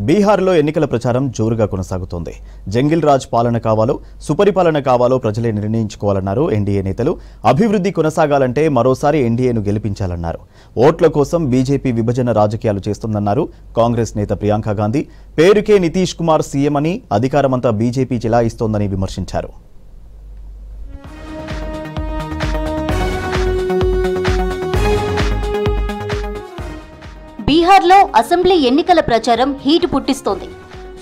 బీహార్లో ఎన్నికల ప్రచారం జోరుగా కొనసాగుతోంది. జంగిల్ రాజ్ పాలన కావాలో సుపరిపాలన కావాలో ప్రజలే నిర్ణయించుకోవాలన్నారు ఎన్డీఏ నేతలు. అభివృద్ధి కొనసాగాలంటే మరోసారి ఎన్డీఏను గెలిపించాలన్నారు. ఓట్ల కోసం బీజేపీ విభజన రాజకీయాలు చేస్తుందన్నారు కాంగ్రెస్ నేత ప్రియాంక గాంధీ. పేరుకే నితీష్ కుమార్ సీఎం అని, అధికారమంతా బీజేపీ చెలాయిస్తోందని విమర్శించారు. బీహార్లో అసెంబ్లీ ఎన్నికల ప్రచారం హీట్ పుట్టిస్తోంది.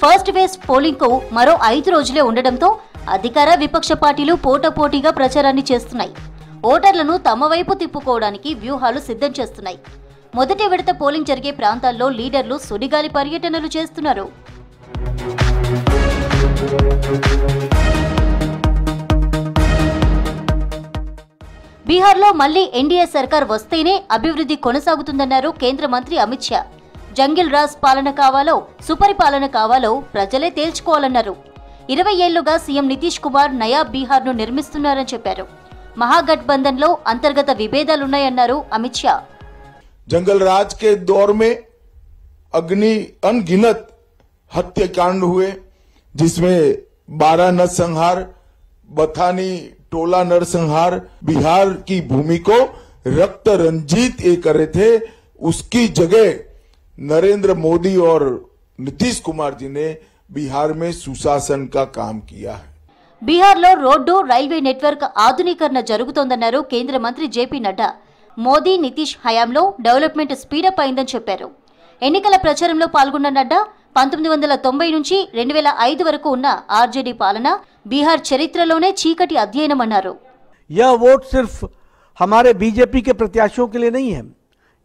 ఫస్ట్ ఫేజ్ పోలింగ్ కు మరో 5 రోజులే ఉండడంతో అధికార విపక్ష పార్టీలు పోటాపోటీగా ప్రచారాన్ని చేస్తున్నాయి. ఓటర్లను తమ వైపు తిప్పుకోవడానికి వ్యూహాలు సిద్ధం చేస్తున్నాయి. మొదటి విడత పోలింగ్ జరిగే ప్రాంతాల్లో లీడర్లు సుడిగాలి పర్యటనలు చేస్తున్నారు. బీహార్లో మళ్లీ ఎన్డీఏ సర్కార్ వస్తేనే అభివృద్ధి కొనసాగుతుందన్నారు కేంద్ర మంత్రి అమిత్ షా. జంగిల్ రాజ్ పాలన కావాలో సుపరిపాలన కావాలో ప్రజలే తేల్చుకోవాలన్నారు. 20 ఏళ్లుగా సీఎం నితీష్ కుమార్ నయా బీహార్ను నిర్మిస్తున్నారని చెప్పారు. మహాగఠబంధన్లో అంతర్గత విభేదాలున్నాయన్నారు అమిత్ షా. जंगल राज के दौर में अनगिनत हत्याकांड हुए, जिसमें 12 नरसंहार, बथानी टोला नरसंहार, बिहार की भूमि को रक्त रंजित कर रहे थे. उसकी जगह नरेंद्र मोदी और नीतीश कुमार जी ने बिहार में सुशासन का काम किया है. బీహార్లో రోడ్డు రైల్వే నెట్వర్క్ ఆధునీకరణ జరుగుతోందన్నారు కేంద్ర మంత్రి జేపీ నడ్డా. మోదీ నితీష్ హయాంలో డెవలప్మెంట్ స్పీడప్ అయిందని చెప్పారు. ఎన్నికల ప్రచారంలో పాల్గొన్న నడ్డా 1990 నుంచి 2005 వరకు ఉన్న ఆర్జేడీ పాలన बिहार चरित्रलोने चीकटी अध्ययनम अన్నారు. यह वोट सिर्फ हमारे बीजेपी के प्रत्याशियों के लिए नहीं है,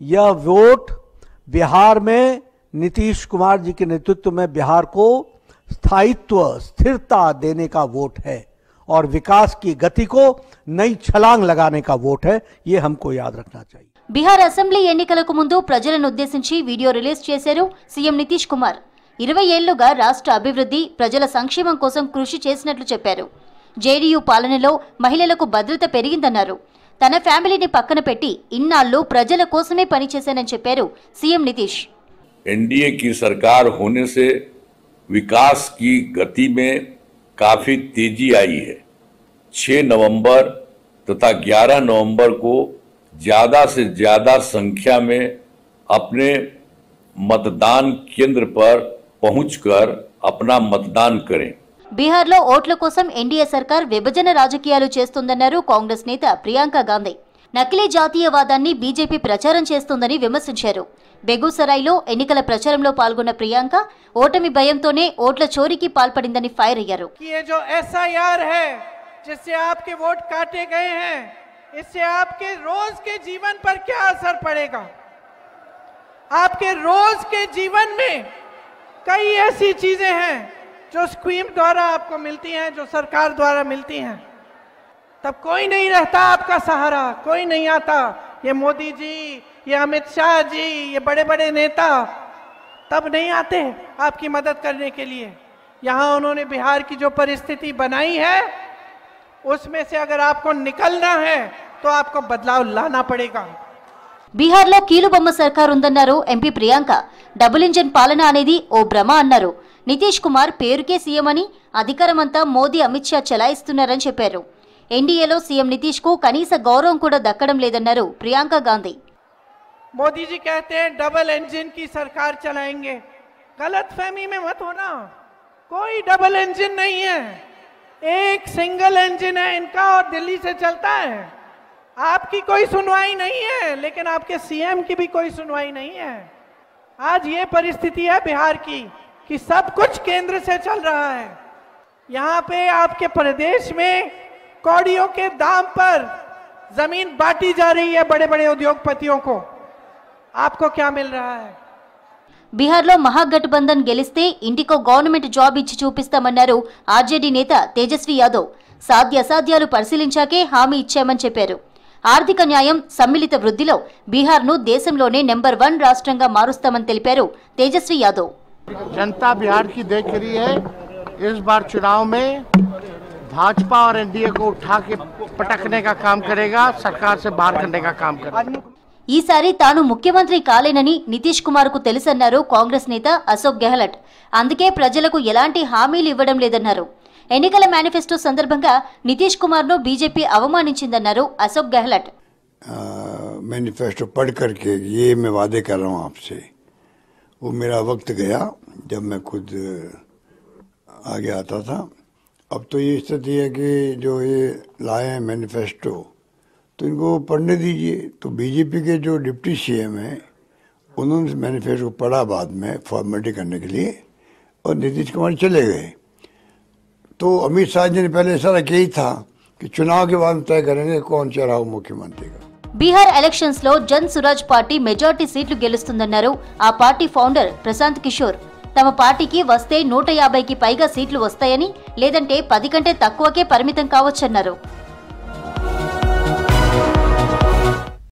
यह वोट बिहार में नीतीश कुमार जी के नेतृत्व में बिहार को स्थायित्व स्थिरता देने का वोट है और विकास की गति को नई छलांग लगाने का वोट है. ये हमको याद रखना चाहिए. बिहार असेंब्ली ఎన్నికలకు ముందు ప్రజలను ఉద్దేశించి వీడియో రిలీజ్ చేశారు సీఎం నితీష్ కుమార్. 20 ఏళ్లుగా రాష్ట్ర అభివృద్ధి ప్రజల సంక్షేమం కోసం కృషి చేసినట్లు చెప్పారు. జేడీయూ పాలనలో మహిళలకు భద్రత పెరిగిందన్నారు. తన ఫ్యామిలీని పక్కన పెట్టి ఇన్నాళ్ళు ప్రజల కోసమే పనిచేశానని చెప్పారు సీఎం నితీష్. एनडीए की सरकार होने से विकास की गति में काफी तेजी आई है. 6 नवंबर तथा 11 नवंबर को ज्यादा से ज्यादा संख्या में अपने मतदान केंद्र पर पहुंचकर अपना मतदान करें. బీహార్లో ఓట్ల కోసం ఎన్డీఏ సర్కార్ విభజన రాజకీయాలు చేస్తుందన్నారు కాంగ్రెస్ నేత ప్రియాంక గాంధీ. నకిలీ జాతీయవాదాన్ని బీజేపీ ప్రచారం చేస్తుందని విమర్శించారు. బెగూసరాయ్లో ఎన్నికల ప్రచారంలో పాల్గొన్న ప్రియాంక ఓటమి భయంతోనే ఓట్ల చోరీకి పాల్పడిందని ఫైర్ అయ్యారు. जिससे आपके वोट काटे गए हैं, इससे आपके रोज के जीवन पर क्या असर पड़ेगा? आपके रोज के जीवन में कई ऐसी चीजें हैं जो स्कीम द्वारा आपको मिलती हैं, जो सरकार द्वारा मिलती हैं. तब कोई नहीं रहता आपका सहारा, कोई नहीं आता. ये मोदी जी, ये अमित शाह जी, ये बड़े बड़े नेता तब नहीं आते आपकी मदद करने के लिए. यहाँ उन्होंने बिहार की जो परिस्थिति बनाई है उसमें से अगर आपको निकलना है तो आपको बदलाव लाना पड़ेगा. బీహార్లో కీలుబొమ్మ సర్కార్ ఉందన్నారు ఎంపీ ప్రియాంక. డబుల్ ఇంజన్ పాలన అనేది ఓ భ్రమ అన్నారు. నితీష్ కుమార్ పేరుకే సీఎం అని, అధికారమంతా మోదీ అమిత్ షా చెలాయిస్తున్నారని చెప్పారు. ఎన్డీఏలో సీఎం నితీష్ కు కనీస గౌరవం కూడా దక్కడం లేదన్నారు ప్రియాంక గాంధీ. मोदी जी कहते हैं डबल इंजन की सरकार चलाएंगे. गलत फहमी में मत होना, कोई डबल इंजन नहीं है, एक सिंगल इंजन है इनका और दिल्ली से चलता है. आपकी कोई सुनवाई नहीं है, लेकिन आपके सीएम की भी कोई सुनवाई नहीं है. आज ये परिस्थिति है बिहार की कि सब कुछ केंद्र से चल रहा है. यहाँ पे आपके प्रदेश में कौड़ियों के दाम पर जमीन बांटी जा रही है बड़े बड़े उद्योगपतियों को. आपको क्या मिल रहा है? బీహార్లో మహాగఠబంధన్ గెలిస్తే ఇంటికో గవర్నమెంట్ జాబ్ ఇచ్చి చూపిస్తామన్నారు ఆర్జేడీ నేత తేజస్వి యాదవ్. సాధ్యాసాధ్యాలు పరిశీలించాకే హామీ ఇచ్చామని చెప్పారు. ఆర్థిక న్యాయం, సమ్మిళిత వృద్ధిలో బీహార్ను దేశంలోనే నెంబర్ 1 రాష్ట్రంగా మారుస్తామని తెలిపారు తేజస్వి యాదవ్. जनता बिहार की देख रही है. इस बार चुनाव में भाजपा और एनडीए को उठा के पटकने का काम करेगा, सरकार से बाहर करने का काम करेगा. ఈసారి తాను ముఖ్యమంత్రి కాలేనని నితీష్ కుమార్ కు తెలుసన్నారు కాంగ్రెస్ నేత అశోక్ గెహ్లట్. అందుకే ప్రజలకు ఎలాంటి హామీలు ఇవ్వడం లేదన్నారు. ఎన్నికల మేనిఫెస్టో సందర్భంగా నితీష్ కుమార్ ను బీజేపీ అవమానించిందన్నారు అశోక్ గెహ్లట్. मैनिफेस्टो पढ़ करके ये मैं वादे कर रहा हूँ आपसे, वो मेरा वक्त गया जब मैं खुद आगे आता था। अब तो ये स्थिति है कि जो ये लाए हैं मैनिफेस्टो तो इनको पढ़ने दीजिए। तो बीजेपी के जो डिप्टी सीएम हैं उन्होंने मैनिफेस्टो पढ़ा बाद में फॉर्मेलिटी करने के लिए, और नीतीश कुमार चले गए। तो अमित शाह जी ने पहले सारा यही था कि चुनाव के बाद तय करेंगे कौन चेहरा हो मुख्यमंत्री का। బీహార్ ఎలక్షన్స్ లో జన్ సురాజ్ పార్టీ మెజార్టీ సీట్లు గెలుస్తుందన్నారు ఆ పార్టీ ఫౌండర్ ప్రశాంత్ కిషోర్. తమ పార్టీకి వస్తే 150కి పైగా సీట్లు వస్తాయని, లేదంటే 10 కంటే తక్కువకే పరిమితం కావచ్చన్నారు.